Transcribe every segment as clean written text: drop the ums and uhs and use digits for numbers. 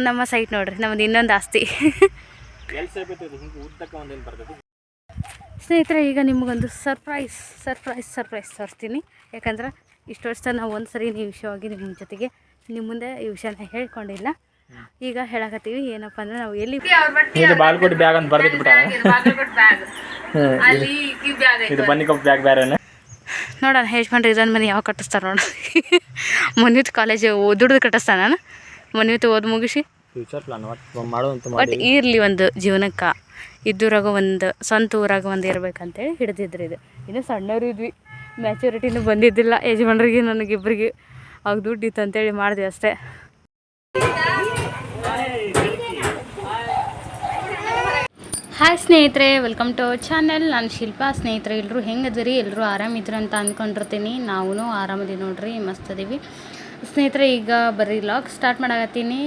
ನಮ್ಮ ಸೈಟ್ ನೋಡ್ರಿ, ನಮ್ದು ಇನ್ನೊಂದು ಆಸ್ತಿ. ಸ್ನೇಹಿತರೆ, ಈಗ ನಿಮಗೊಂದು ಸರ್ಪ್ರೈಸ್ ತೋರಿಸ್ತೀನಿ. ಯಾಕಂದ್ರೆ ಇಷ್ಟು ವರ್ಷ ನಾವು ಒಂದು ಸರಿ ಈ ವಿಷಯವಾಗಿ ನಿಮ್ಮ ಜೊತೆಗೆ ನಿಮ್ಮ ಮುಂದೆ ಈ ವಿಷಯನ ಹೇಳ್ಕೊಂಡಿಲ್ಲ. ಈಗ ಹೇಳಕತ್ತೀವಿ. ಏನಪ್ಪ ಅಂದ್ರೆ ನಾವು ಎಲ್ಲಿ ಬಾಲ್ಕೋಟ್ ಬ್ಯಾಗ್ ಅಂತ ಬರ್ದಿಟ್ಬಿಟ್ಟ ನೋಡೋಣ ಹೇಳ್ಕೊಂಡ್ರೆ ಇದೊಂದು ಮನೆ ಯಾವಾಗ ಕಟ್ಟಿಸ್ತಾರೆ ನೋಡ. ಮನ್ಯೂತ್ ಕಾಲೇಜ್ ದುಡ್ದು ಕಟ್ಟಿಸ್ತಾನ ನಾನು ಮನ್ಯೂತ್ ಓದ್ ಮುಗಿಸಿ. ಫ್ಯೂಚರ್ ಪ್ಲಾನ್ ಮಾಡುವಂತ ಬಟ್ ಇರಲಿ, ಒಂದು ಜೀವನಕ್ಕೆ ಇದ್ದೂರಾಗ ಒಂದು ಸ್ವಂತ ಊರಾಗ ಒಂದು ಇರ್ಬೇಕಂತೇಳಿ ಹಿಡಿದಿದ್ರಿ. ಇದು ಇನ್ನೂ ಸಣ್ಣವ್ರು ಇದ್ವಿ, ಮ್ಯಾಚುರಿಟಿನೂ ಬಂದಿದ್ದಿಲ್ಲ ಯಜಮಾನ್ರಿಗೆ ನನಗಿಬ್ಬರಿಗೆ. ಆಗ ದುಡ್ಡು ಇತ್ತು ಅಂತೇಳಿ ಮಾಡಿದ್ವಿ ಅಷ್ಟೇ. ಹಾಯ್ ಸ್ನೇಹಿತರೆ, ವೆಲ್ಕಮ್ ಟು ಅವರ್ ಚಾನಲ್. ನಾನು ಶಿಲ್ಪಾ. ಸ್ನೇಹಿತರೆ, ಎಲ್ಲರೂ ಹೆಂಗದಿರಿ? ಎಲ್ಲರೂ ಆರಾಮಿದ್ರು ಅಂತ ಅಂದ್ಕೊಂಡಿರ್ತೀನಿ. ನಾವು ಆರಾಮದಿ ನೋಡ್ರಿ, ಮಸ್ತ್ ಅದೀವಿ ಸ್ನೇಹಿತರೆ. ಈಗ ಬರ್ರಿ ಲಾಗ್ ಸ್ಟಾರ್ಟ್ ಮಾಡಕತ್ತೀನಿ.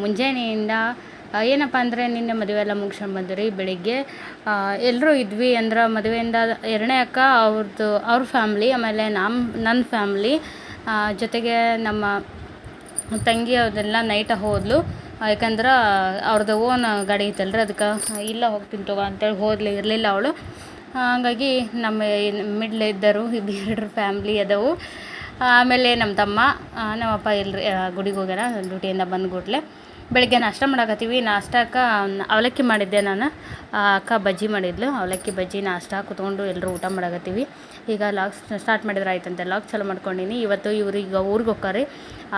ಮುಂಜಾನೆಯಿಂದ ಏನಪ್ಪ ಅಂದರೆ ನಿನ್ನೆ ಮದುವೆ ಎಲ್ಲ ಮುಗಿಸ್ಕೊಂಡು ಬಂದ್ರಿ. ಬೆಳಿಗ್ಗೆ ಎಲ್ಲರೂ ಇದ್ವಿ. ಅಂದ್ರೆ ಮದುವೆಯಿಂದ ಎರಡನೇ ಅಕ್ಕ ಅವ್ರ ಫ್ಯಾಮ್ಲಿ, ಆಮೇಲೆ ನನ್ನ ಫ್ಯಾಮ್ಲಿ ಜೊತೆಗೆ ನಮ್ಮ ತಂಗಿ ಅವ್ರದ್ದೆಲ್ಲ ನೈಟಾಗಿ ಹೋದ್ಲು. ಯಾಕಂದ್ರೆ ಅವ್ರದ್ದು ಓನ್ ಗಾಡಿ ಐತಲ್ರಿ, ಅದಕ್ಕೆ ಇಲ್ಲ ಹೋಗ್ತೀನಿ ತಗೋ ಅಂತೇಳಿ ಇರಲಿಲ್ಲ ಅವಳು. ಹಾಗಾಗಿ ನಮ್ಮ ಮಿಡ್ಲ್ ಇದ್ದರು ಎರಡರ ಫ್ಯಾಮ್ಲಿ ಅದವು. ಆಮೇಲೆ ನಮ್ಮ ತಮ್ಮ ನಮ್ಮಪ್ಪ ಎಲ್ಲರಿ ಗುಡಿಗೆ ಹೋಗ್ಯಾರ ಡ್ಯೂಟಿಯಿಂದ ಬಂದ್ಬಿಟ್ಲೆ. ಬೆಳಗ್ಗೆ ನಾಷ್ಟ ಮಾಡಕತ್ತೀವಿ. ನಾಷ್ಟಕ್ಕೆ ಅವಲಕ್ಕಿ ಮಾಡಿದ್ದೆ ನಾನು. ಅಕ್ಕ ಬಜ್ಜಿ ಮಾಡಿದ್ಲು, ಅವಲಕ್ಕಿ ಬಜ್ಜಿ ನಾಷ್ಟ ಕುತ್ಕೊಂಡು ಎಲ್ಲರೂ ಊಟ ಮಾಡಕತ್ತೀವಿ. ಈಗ ಲಾಗ್ ಸ್ಟಾರ್ಟ್ ಮಾಡಿದ್ರೆ ಆಯ್ತಂತೆ ಲಾಗ್ ಚಾಲು ಮಾಡ್ಕೊಂಡಿನಿ. ಇವತ್ತು ಇವ್ರಿಗೆ ಊರಿಗೆ ಹೋಗ್ತಾರೆ.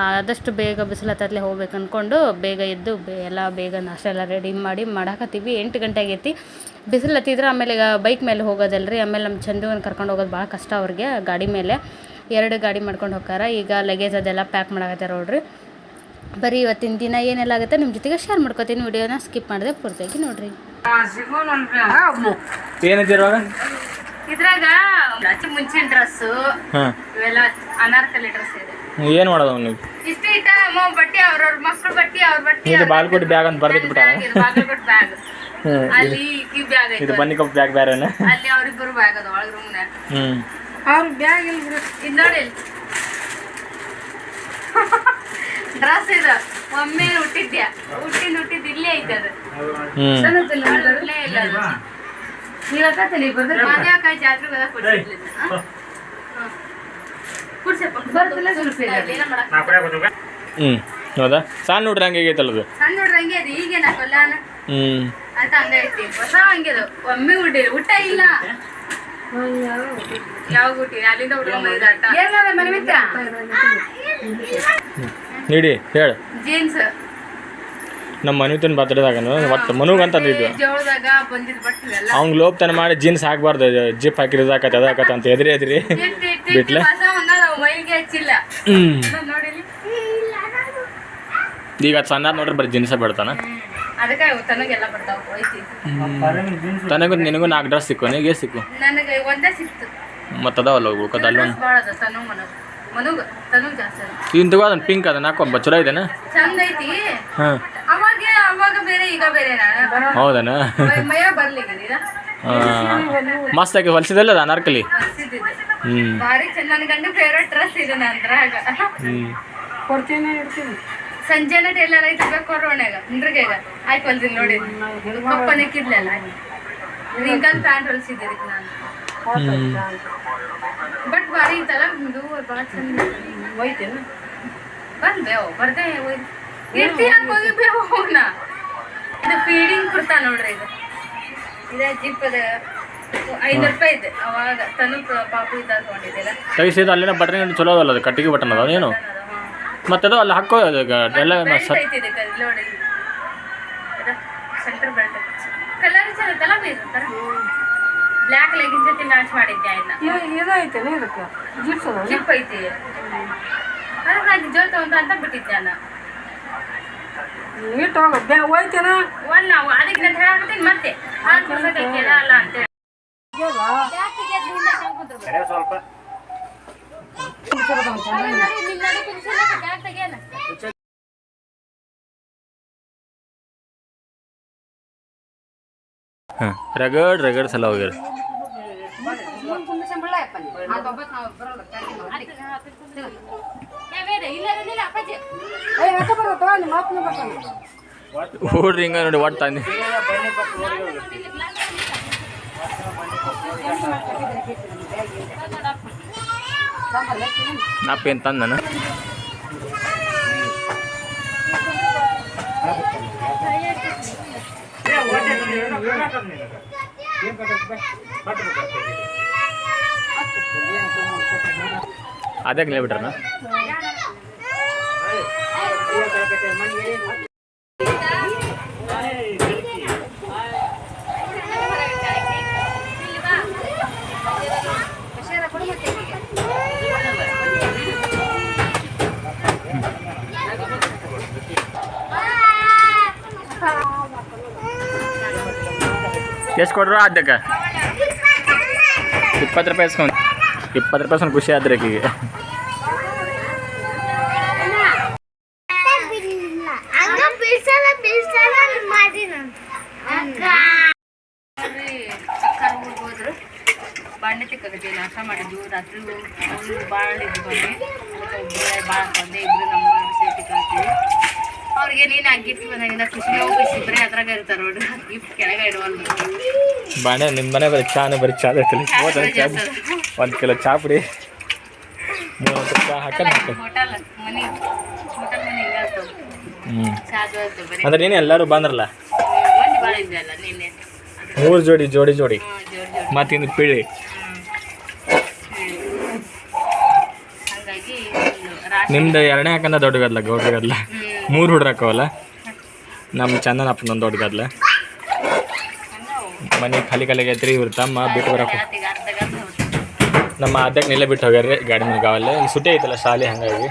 ಆದಷ್ಟು ಬೇಗ ಬಿಸಿಲತ್ತಲ್ಲೇ ಹೋಗ್ಬೇಕು ಅಂದ್ಕೊಂಡು ಬೇಗ ಎದ್ದು ಎಲ್ಲ ಬೇಗ ನಾಷ್ಟ ಎಲ್ಲ ರೆಡಿ ಮಾಡಾಕತ್ತೀವಿ. 8 ಗಂಟೆ ಆಗೈತಿ. ಬಿಸಿಲು ಹತ್ತಿದ್ರೆ ಆಮೇಲೆ ಈಗ ಬೈಕ್ ಮೇಲೆ ಹೋಗೋದಲ್ರಿ. ಆಮೇಲೆ ನಮ್ಮ ಚಂದುವನ್ನು ಕರ್ಕೊಂಡು ಹೋಗೋದು ಭಾಳ ಕಷ್ಟ ಅವ್ರಿಗೆ. ಗಾಡಿ ಮೇಲೆ 2 ಗಾಡಿ ಮಾಡ್ಕೊಂಡು ಹೋಗ್ತಾರೆ. ಈಗ ಲಗೇಜ್ ಅದೆಲ್ಲ ಪ್ಯಾಕ್ ಮಾಡಕತ್ತಾರೆ ನೋಡ್ರಿ. ಬರೀ ಇವತ್ತಿನ ದಿನ ಏನೆಲ್ಲ ಆಗುತ್ತೆ ನಿಮ್ಮ ಜೊತೆಗೆ ಶೇರ್ ಮಾಡ್ಕೋತೀನಿ. ವಿಡಿಯೋನ ಸ್ಕಿಪ್ ಮಾಡಿದೆ ಪೂರ್ತಿಯಾಗಿ ನೋಡ್ರಿ. ಇದ್ರಾಗ ಮುಂಚಿನ ಡ್ರೆಸ್ ಇವೆಲ್ಲ ಅನಾರ್ಕಲಿ ಡ್ರೆಸ್ ಇದೆ. ಏನು ಮಾಡೋದು ನೀವು ಇಷ್ಟ ಬಟ್ಟೆ ಅವ್ರವ್ರ ಮಕ್ಕಳು ಬಟ್ಟೆ ಅವ್ರ ಬಟ್ಟೆ. ಬಾಲ್ಕೋಟ್ ಬ್ಯಾಗ್ ಅಂತ ಬರ್ದಿಟ್ಬಿಟ್ಟ. ಬಾಗಲಕೋಟ್ ಬ್ಯಾಗ್ ಅಲ್ಲಿ ಈ ಬ್ಯಾಗ್ ಐತೆ. ಇದು ಬನ್ನಿ ಕಪ್ ಬ್ಯಾಗ್ ಬೇರೆನ. ಅಲ್ಲಿ ಅವ್ರಿಬ್ಬರು ಬ್ಯಾಗ್ ಅದ ಒಳಗ ರೂಮ್ನಾಗ. ಅವ್ರ ಬ್ಯಾಗ್ ಇದು ನೋಡಿ ಡ್ರೆಸ್ ಇದು. ಒಮ್ಮೆ ಹುಟ್ಟಿದ್ದೆ ಇಲ್ಲೇ ಐತೆ ಅದು. ಇಲ್ಲೇ ಇಲ್ಲ ಅದು. ನೀವಕ್ಕ ತಲೆ ಬರ್ದ್ರೆ ಮಾದೇವಕಾಯಿ ಜಾತ್ರೆಗೆ ಹೋದಾಗ ಕೊಡ್ಸಿದ್ಲಿಲ್ಲ. ಬರ್ತಿಲ್ಲ ಸ್ವಲ್ಪ ಹೌದಾ? ಸಣ್ಣ ನೋಡ್ರಿ ಹಂಗೆ ಆಗೈತಲ್ಲ. ಸಣ್ಣ ನೋಡ್ರಿ ಹಂಗೆ ಅದು. ಈಗೇನ ಕೊಲ್ಲಾನ ಅಂತ ಹಂಗ ಐತಿ. ಹೊಸ ಹಂಗೆದು ಒಮ್ಮೆ ಊಟ ಇಲ್ಲ. ಯಾವಾಗ ಹುಟ್ಟಿ ಅಲ್ಲಿಂದ ಹುಡ್ಕೊಂಡ್ ಮನೆ ಮಿತ್ತ ನೀಡಿ ಹೇಳ. ಜೀನ್ಸ್ ನಮ್ಮ ಮನುತನ ಬರ್ತಡೇದಾಗ ಒಟ್ಟು ಮನುಗಂತ ಅಂದಿದ್ದು. ಅವ್ನು ಲೋಪ್ತನ ಮಾಡಿ ಜೀನ್ಸ್ ಹಾಕ್ಬಾರ್ದು, ಜಿಪ್ ಹಾಕಿರಿ ಇದಾಕತ್ತೆ ಅದಾಕತ್ತೆ ಅಂತ ಎದ್ರಿ ಬಿಟ್ಲೆ. ಈಗ ಅದು ಸಣ್ಣ ನೋಡ್ರಿ ಬರೀ ಜೀನ್ಸ ಬಿಡ್ತಾನ. ತನಗೂ ನಿನಗೂ 4 ಡ್ರೆಸ್ ಸಿಕ್ಕು. ನೀಗೆ ಸಿಕ್ಕು ಮತ್ತದವಲ್ಲ ಹೋಗ್ಬೇಕು ಅಲ್ಲಿ ಇನ್ ತಗೋ. ಅದನ್ನ ಪಿಂಕ್ ಅದನ್ನ ಹಾಕೊಂಬ ಚಲೋ ಇದೆನಾ? ಹಾಂ ಹೌದನಾ? ಮಸ್ತ್ ಆಗಿ ಹೊಲಿಸಿದಲ್ಲ ಅದು ಅನಾರ್ಕಲಿ. ಸಂಜೆನ ಟೇಲರ್ ಐತಿ ಕೊರೋನಾಗ ಮುಂದ್ರಿಗೆಗ ಆಯ್ತು ಹೊಲ್ದಿಲ್ಲ ನೋಡಿ. ಕಪ್ಪನಕ್ಕಿದ್ಲಲ್ಲ ರಿಂಕಲ್ ಪ್ಯಾಂಟ್ ಹೊಲ್ಸಿದ್ದೆ ನಾನು. ಬಟ್ ಬಾರಿ ಇತ್ತಲ್ಲ ಇದು ಭಾಳ ಚಂದ ಹೋಯ್ತೇನ. ಬರ್ದೆ ಇರ್ತಿ ಹಾಕೋಗಿ ಬೇವನ. ಇದು ಫೀಡಿಂಗ್ ಕುರ್ತಾ ನೋಡ್ರಿ. ಇದು ಜಿಪ್ ಅದ 5 ರೂಪಾಯಿ ಇದೆ. ಅವಾಗ ತನು ಪಾಪು ಇದ್ದಾಗ ತಗೊಂಡಿದ್ದಿಲ್ಲ. ತಗಿಸಿದ ಅಲ್ಲಿನ ಬಟನ್ ಚಲೋ ಅದಲ್ಲ, ಅದು ಕಟ್ಟಿಗೆ ಬಟನ್ ಅದ ಏನು ಮತ್ತದು ಅಲ್ಲಿ ಹಾಕೋ ಎಲ್ಲ ಸೆಂಟರ್ ಬೆಲ್ಟ್ ಕಲರ್ ಚಲತ್ತಲ್ಲ. ಬೇರೆ ಬ್ಲ್ಯಾಕ್ ಲೆಗಿನ್ಸ್ ಜೊತೆ ಮ್ಯಾಚ್ ಮಾಡಿದ್ದೆ. ಜಿಪ್ ಐತಿ. ಅದಕ್ಕೆ ಜೋತ ಅಂತ ಬಿಟ್ಟಿದ್ದೆ ನಾನು. ನಾವು ಅದಕ್ಕೆ ನಾನು ಹೇಳಾಕತ್ತೀನಿ ಮತ್ತೆ ಅಲ್ಲ ಅಂತೇಳಿ. ರಗಡ್ ಸಲ ಹೋಗ್ಯಾರ. ಬೇರೆ ಹುಡ್ರಿ ಹಿಂಗ ನೋಡಿ ಒಟ್ಟು ತಂದೆ ನಾಪೇನು ತಂದ ನಾನು ಅದೇ ಬಿಟ್ರನ ಎಷ್ಟು ಕೊಡ್ರು ಅದಕ್ಕೆ 20 ರೂಪಾಯಿ ಇಸ್ಕೊಂಡು 20 ರೂಪಾಯಿ ಖುಷಿ ಆದ್ರೆ ಆಕಿಗೆ ಬಾಂಡೆ ತಿಕ್ಕಾಗತ್ತೆ ನಾಶ ಮಾಡಿದ್ವು ರಾತ್ರಿ ಭಾಳ ಇದು ಬಂದು ಭಾಳ ತಂದೆ ಇಬ್ರು ನಮ್ಮ ಸೇರ್ತಿಕ್ಕಾಗ್ತೀವಿ ಅವ್ರಿಗೆ ನೀನು ಗಿಫ್ಟ್ ಬಂದಾಗಿಂದ ಖುಷಿ ಇಬ್ಬರೇ ಅದ್ರಾಗ ಇರ್ತಾರೆ ನೋಡ್ರಿ ಗಿಫ್ಟ್ ಕೆಳಗೆ ಇಡುವಲ್ರಿ ಬಾಂಡೆ ನಿಮ್ಮ ಮನೆ ಬರೀ ಚಾನು ಬರೀ ಚಾ ಐತಲ್ಲ 1 ಕಿಲೋ ಚಾ ಪುಡಿ 30 ರೂಪಾಯಿ ಹಾಕಿ ಹೋಟೆಲ್ ಮನೆ ಹಿಂಗಾಗ್ತವೆ ಚಾದು ಆಯ್ತು ಬರೀ ಅಂದ್ರೆ ನೀನು ಎಲ್ಲರೂ ಬಂದ್ರಲ್ಲ ಒಂದು ಭಾಳ ಇದೆಯಲ್ಲ ನಿನ್ನೆ 3 ಜೋಡಿ ಜೋಡಿ ಮತ್ತಿಂದು ಪಿಳಿ ಹಾಗಾಗಿ ನಿಮ್ದು 2ನೇ ಹಾಕಂದ ದೊಡ್ಡ ಗದ್ಲ ಗೌಡ್ರ ಗದ್ಲ 3 ಹುಡ್ರು ಹಾಕವಲ್ಲ ನಮ್ಮ ಚಂದನ ಅಪ್ಪನೊಂದು ದೊಡ್ಡ ಗದ್ಲ ಮನೆ ಖಾಲಿ ಐತ್ರಿ ಇವ್ರು ತಮ್ಮ ಬಿಟ್ಟು ಬರಕ್ಕೆ ನಮ್ಮ ಅದ್ದಕ್ಕೆ ನಿಲ್ಲೇ ಬಿಟ್ಟು ಹೋಗ್ಯಾರ್ರಿ ಗಾಡಿ ಮೇಲೆ ಗಾವಲ್ಲೇ ಈ ಸುಟ್ಟಿ ಐತಲ್ಲ ಶಾಲೆ ಹಂಗಾಗಿ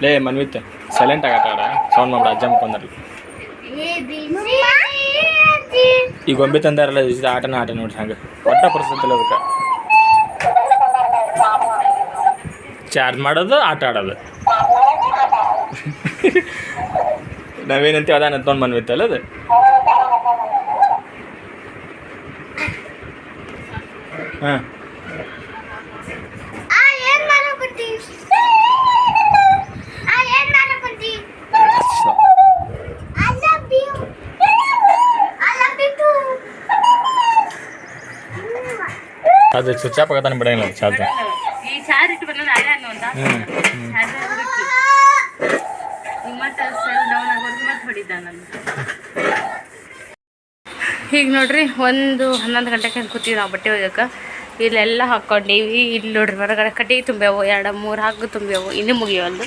ಲೇ ಮನ್ವಿತ್ ಸೈಲೆಂಟ್ ಆಗತ್ತಾಡ ಸೌಂಡ್ ಮಾಡ್ಬಿಡ ಅಜ್ಜ ಮುಖಂದ್ರಿ ಈಗ ಗೊಂಬೆ ತಂದಾರಲ್ಲ ಇದು ಆಟನ ಆಟ ನೋಡ್ರಿ ಹಂಗೆ ಒಟ್ಟ ಪರಿಸ್ಥಿತಿ ಅದಕ್ಕೆ ಚಾರ್ಜ್ ಮಾಡೋದು ಆಟ ಆಡೋದು ನಾವೇನಂತೀವಿ ಅದಾನ ತೊಗೊಂಡು ಬಂದ್ಬಿತ್ತಲ್ಲ ಅದು ಹಾಂ ಅದು ಸ್ವಿಚ್ ಆಫ್ ಆಗತ್ತಾನೆ ಬಿಡಂಗಿಲ್ಲ ಚಾರ್ಜ್ ಈ ಚಾರ್ಜ್ ಇಟ್ಟು ಬಂದ ಅಲ್ಲೇ ಅನ್ನುವಂತ ಈಗ ನೋಡ್ರಿ 11 ಗಂಟೆಗೆ ಕೂತೀವಿ ನಾವು ಬಟ್ಟೆ ಒಗ್ಯಕ್ಕೆ ಇಲ್ಲೆಲ್ಲ ಹಾಕ್ಕೊಂಡೀವಿ ಇಲ್ಲಿ ನೋಡ್ರಿ ಹೊರಗಡೆ ಕಟ್ಟಿಗೆ ತುಂಬ್ಯಾವು 2-3 ಹಾಕು ತುಂಬ್ಯಾವು ಇನ್ನೂ ಮುಗಿಯೋಲ್ದು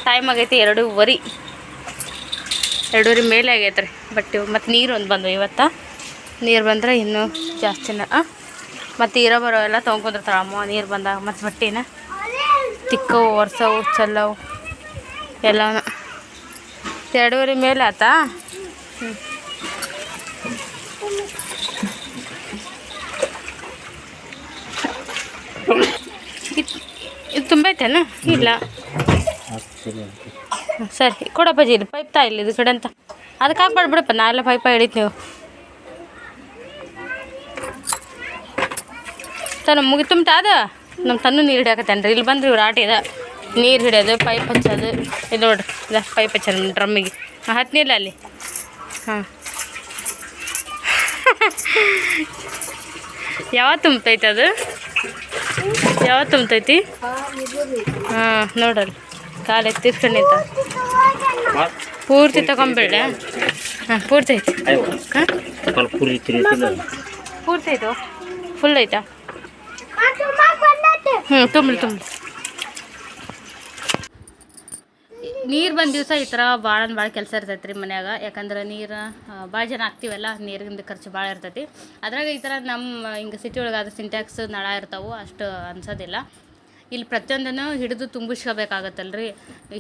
ಟೈಮ್ ಆಗೈತಿ 2:30 ಮೇಲೆ ಆಗೈತೆ ರೀ ಬಟ್ಟೆ ಮತ್ತು ನೀರು ಒಂದು ಬಂದವು ಇವತ್ತು ನೀರು ಬಂದರೆ ಇನ್ನೂ ಜಾಸ್ತಿನ ಮತ್ತು ಇರೋ ಬರೋ ಎಲ್ಲ ತೊಗೊಂಡ್ಕೊತಿರ್ತಾಳೆ ಅಮ್ಮ ನೀರು ಬಂದಾಗ ಮತ್ತು ಬಟ್ಟೆನ ತಿಕ್ಕವು ಒರ್ಸವು ಚೆಲ್ಲವು ಎಲ್ಲವೂ 2:30 ಮೇಲೆ ಆತಾ ಇದು ತುಂಬೈತೇನು ಇಲ್ಲ ಸರಿ ಕೊಡಪ್ಪಾಜಿ ಇಲ್ಲಿ ಪೈಪ್ ತಾ ಇಲ್ಲಿ ಇದು ಕಡೆ ಅಂತ ಅದಕ್ಕೆ ಹಾಕ್ಬಾರ್ದು ನಾ ಎಲ್ಲ ಪೈಪ ಹಿಡಿತು ನೀವು ತನ್ನ ಮುಗಿ ತುಂಬ್ತಾ ಅದು ನಮ್ಮ ತನ್ನೂ ನೀರು ಹಿಡಿಯಾಕತ್ತೇನೆ ರೀ ಇಲ್ಲಿ ಬಂದ್ರಿ ಇವ್ರು ಆಟಿದ ನೀರು ಹಿಡಿಯೋದು ಪೈಪ್ ಹಚ್ಚೋದು ಇದು ನೋಡ್ರಿ ಇಲ್ಲ ಪೈಪ್ ಹಚ್ಚೋದು ಡ್ರಮ್ಮಿಗೆ ಹತ್ತಿನಿಲ್ಲ ಅಲ್ಲಿ ಹಾಂ ಯಾವಾಗ ತುಂಬ್ತೈತೆ ಅದು ಯಾವಾಗ ತುಂಬ್ತೈತಿ ಹಾಂ ನೋಡ್ರಿ ಕಾಲು ಎತ್ತಿಸ್ಕೊಂಡು ನಿಂತ ಪೂರ್ತಿ ತಗೊಂಬೇಡ ಹಾಂ ಪೂರ್ತಿ ಐತಿ ಹಾಂ ಪೂರ್ತಿ ಆಯ್ತು ಫುಲ್ ಐತಾ ತುಂಬಲಿ ನೀರು ಬಂದ ದಿವಸ ಈ ಥರ ಭಾಳ ಕೆಲಸ ಇರ್ತೈತೆ ರೀ ಮನ್ಯಾಗ ಯಾಕಂದ್ರೆ ನೀರು ಭಾಳ ಜನ ಹಾಕ್ತೀವಲ್ಲ ನೀರಿನ ಖರ್ಚು ಭಾಳ ಇರ್ತೈತಿ ಅದ್ರಾಗ ಈ ಥರ ನಮ್ಮ ಹಿಂಗೆ ಸಿಟಿ ಒಳಗಾದ್ರೆ ಸಿಂಟ್ಯಾಕ್ಸ್ ನಳ ಇರ್ತಾವೆ ಅಷ್ಟು ಅನ್ಸೋದಿಲ್ಲ ಇಲ್ಲಿ ಪ್ರತಿಯೊಂದನ್ನು ಹಿಡಿದು ತುಂಬಿಸ್ಕೋಬೇಕಾಗತ್ತಲ್ಲ ರೀ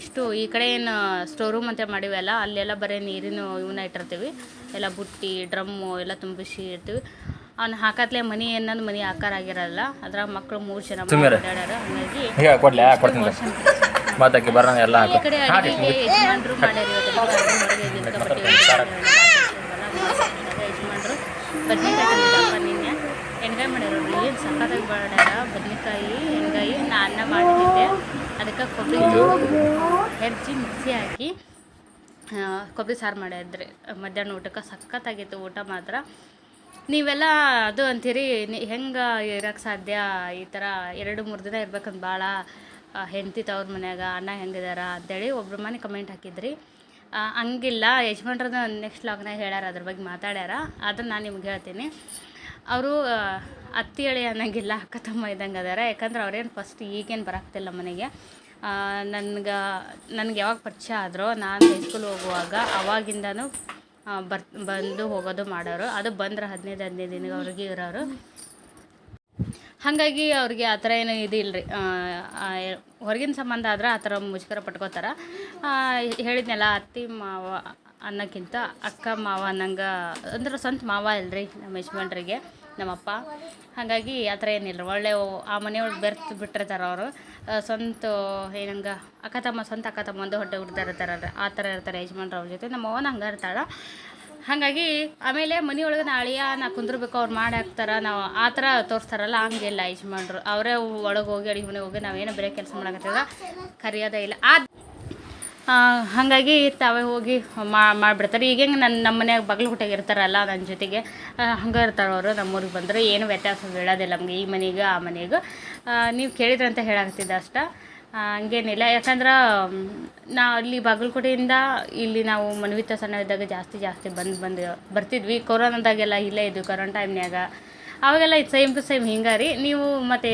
ಇಷ್ಟು ಈ ಕಡೆ ಏನು ಸ್ಟೋರ್ ರೂಮ್ ಅಂತ ಮಾಡಿವಲ್ಲ ಅಲ್ಲೆಲ್ಲ ಬರೀ ನೀರಿನ ಇವನ್ನ ಇಟ್ಟಿರ್ತೀವಿ ಎಲ್ಲ ಬುಟ್ಟಿ ಡ್ರಮ್ಮು ಎಲ್ಲ ತುಂಬಿಸಿ ಇರ್ತೀವಿ ಅವ್ನು ಹಾಕತ್ಲೆ ಮನಿ ಏನಂದು ಮನಿ ಆಕಾರ ಆಗಿರಲ್ಲ ಅದ್ರಾಗ ಮಕ್ಕಳು 3 ಜನ ಓಡಾಡ್ಯಾರ ಹಾಗಾಗಿ ಮಾತಾಕಿ ಬರೋಣ ಎಲ್ಲ ಈ ಕಡೆ ಅಡುಗೆಗೆ ಯಜಮಾನ್ರು ಮಾಡ್ಯಾರ ಯಜಮಾನ್ರು ಬದ್ನೆಕಾಯಿ ತಂದಿದ್ದಪ್ಪ ನಿನ್ನೆ ಎಣ್ಗಾಯಿ ಮಾಡ್ಯಾರ ಏನು ಸಕ್ಕತ್ತಾಗಿ ಮಾಡ್ಯಾರ ಬದ್ನೆಕಾಯಿ ಎಣ್ಗಾಯಿ ನಾ ಅನ್ನ ಮಾಡಿದ್ದೆ ಅದಕ್ಕೆ ಕೊಬ್ಬರಿ ಹೆಚ್ಚಿ ಮಿಕ್ಸಿ ಹಾಕಿ ಕೊಬ್ಬರಿ ಸಾರು ಮಾಡಿದ್ರಿ ಮಧ್ಯಾಹ್ನ ಊಟಕ್ಕೆ ಸಖತ್ತಾಗಿತ್ತು ಊಟ ಮಾತ್ರ. ನೀವೆಲ್ಲ ಅದು ಅಂತೀರಿ ಹೆಂಗೆ ಇರೋಕ್ಕೆ ಸಾಧ್ಯ ಈ ಥರ 2-3 ದಿನ ಇರ್ಬೇಕಂತ ಭಾಳ ಹೆಂಡತಿ ತವ್ರ ಮನ್ಯಾಗ ಅಣ್ಣ ಹೆಂಗಿದಾರ ಅಂತೇಳಿ ಒಬ್ರು ಮನೆ ಕಮೆಂಟ್ ಹಾಕಿದ್ರಿ. ಹಂಗಿಲ್ಲ, ಯಜಮಾನ್ರದ್ದು ನೆಕ್ಸ್ಟ್ ಲಾಗ್ನಾಗ ಹೇಳ್ಯಾರ, ಅದ್ರ ಬಗ್ಗೆ ಮಾತಾಡ್ಯಾರ, ಅದನ್ನು ನಾನು ನಿಮ್ಗೆ ಹೇಳ್ತೀನಿ. ಅವರು ಅತ್ತಿ ಎಳೆ ಅನ್ನಂಗಿಲ್ಲ, ಅಕ್ಕ ತಮ್ಮ ಇದ್ದಂಗೆ ಅದಾರ. ಯಾಕಂದ್ರೆ ಅವ್ರೇನು ಫಸ್ಟ್ ಈಗೇನು ಬರಾಕ್ತಿಲ್ಲ ಮನೆಗೆ. ನನಗೆ ಯಾವಾಗ ಪರಿಚಯ ಆದರೂ ನಾನು ಹೈಸ್ಕೂಲ್ ಹೋಗುವಾಗ ಅವಾಗಿಂದನೂ ಬಂದು ಹೋಗೋದು ಮಾಡೋರು. ಅದು ಬಂದ್ರೆ 15 ದಿನಕ್ಕೆ ಅವ್ರಿಗೆ ಇರೋರು. ಹಾಗಾಗಿ ಅವ್ರಿಗೆ ಆ ಥರ ಏನೂ ಇದು ಇಲ್ಲರಿ. ಹೊರಗಿನ ಸಂಬಂಧ ಆದ್ರೆ ಆ ಥರ ಮುಜುಗರ ಪಟ್ಕೋತಾರೆ. ಹೇಳಿದ್ನಲ್ಲ, ಅತ್ತಿ ಮಾವ ಅನ್ನೋಕ್ಕಿಂತ ಅಕ್ಕ ಮಾವ ಅನ್ನಂಗೆ, ಅಂದ್ರೆ ಸ್ವಂತ ಮಾವ ಇಲ್ರಿ ನಮ್ಮ ಯಜಮಾನ್ರಿಗೆ ನಮ್ಮಪ್ಪ. ಹಾಗಾಗಿ ಆ ಥರ ಏನಿಲ್ಲ, ಒಳ್ಳೆ ಆ ಮನೆಯೊಳಗೆ ಬೆರ್ತು ಬಿಟ್ಟಿರ್ತಾರೆ ಅವರು. ಸ್ವಂತ ಏನಂಗೆ ಸ್ವಂತ ಅಕ್ಕ ತಮ್ಮ ಒಂದು ಹೊಟ್ಟೆ ಹುಡ್ದಾರಿರ್ತಾರಲ್ರಿ, ಆ ಥರ ಇರ್ತಾರೆ ಯಜಮಾನ್ರು ಅವ್ರ ಜೊತೆ. ನಮ್ಮ ಅವ್ವನ ಹಂಗೆ ಇರ್ತಾಳೆ. ಹಾಗಾಗಿ ಆಮೇಲೆ ಮನೆಯೊಳಗೆ ನಾಳೆಯ ನಾ ಕುಂದ್ರಬೇಕು ಅವ್ರು ಮಾಡಿ ಹಾಕ್ತಾರೆ, ನಾವು ಆ ಥರ ತೋರಿಸ್ತಾರಲ್ಲ, ಹಂಗಿಲ್ಲ ಯಜಮಾನ್ರು. ಅವರೇ ಒಳಗೆ ಹೋಗಿ ಅಡುಗೆ ಮನೆಗೆ ಹೋಗಿ ನಾವೇನು ಬೇರೆ ಕೆಲಸ ಮಾಡಕತ್ತಿಲ್ಲ, ಕರೆಯೋದೇ ಇಲ್ಲ. ಹಾಗಾಗಿ ತಾವೇ ಹೋಗಿ ಮಾಡಿಬಿಡ್ತಾರೆ. ಈಗ ಹೆಂಗೆ ನಮ್ಮ ಮನ್ಯಾಗ ಬಾಗಲಕೋಟೆಗೆ ಇರ್ತಾರಲ್ಲ ನನ್ನ ಜೊತೆಗೆ, ಹಂಗೆ ಇರ್ತಾರೆ ಅವರು. ನಮ್ಮೂರಿಗೆ ಬಂದರೆ ಏನು ವ್ಯತ್ಯಾಸ ಬೀಳೋದಿಲ್ಲ ನಮಗೆ, ಈ ಮನೆಗೆ ಆ ಮನೆಗೆ. ನೀವು ಕೇಳಿದ್ರಂತ ಹೇಳಾಕತ್ತಿದ್ದೆ ಅಷ್ಟೇ, ಹಂಗೇನಿಲ್ಲ. ಯಾಕಂದ್ರೆ ಅಲ್ಲಿ ಬಾಗಲಕೋಟೆಯಿಂದ ಇಲ್ಲಿ ನಾವು ಮನ್ವಿತ ಸಣ್ಣ ಇದ್ದಾಗ ಜಾಸ್ತಿ ಬರ್ತಿದ್ವಿ. ಕೊರೋನಾದಾಗೆಲ್ಲ ಇಲ್ಲೇ ಇದ್ವಿ, ಕೊರೋನಾ ಟೈಮ್ನ್ಯಾಗ. ಅವಾಗೆಲ್ಲ ಸೇಮ್ ಟು ಸೇಮ್ ಹಿಂಗೆ ರೀ. ನೀವು ಮತ್ತು